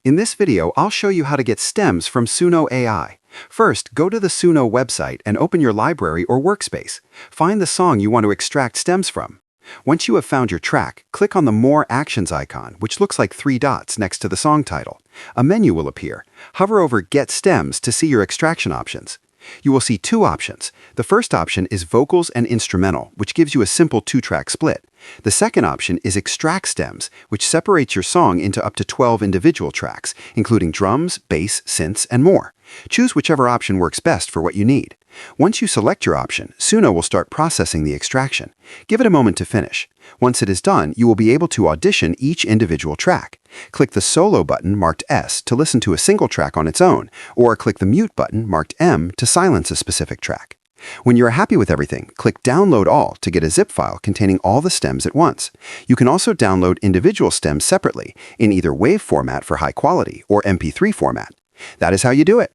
In this video, I'll show you how to get stems from Suno AI. First, go to the Suno website and open your library or workspace. Find the song you want to extract stems from. Once you have found your track, click on the More Actions icon, which looks like 3 dots next to the song title. A menu will appear. Hover over Get Stems to see your extraction options. You will see 2 options. The first option is Vocals and Instrumental, which gives you a simple 2-track split. The second option is Extract Stems, which separates your song into up to 12 individual tracks, including drums, bass, synths, and more. Choose whichever option works best for what you need. Once you select your option, Suno will start processing the extraction. Give it a moment to finish. Once it is done, you will be able to audition each individual track. Click the Solo button marked S to listen to a single track on its own, or click the Mute button marked M to silence a specific track. When you are happy with everything, click Download All to get a zip file containing all the stems at once. You can also download individual stems separately, in either WAV format for high quality or MP3 format. That is how you do it.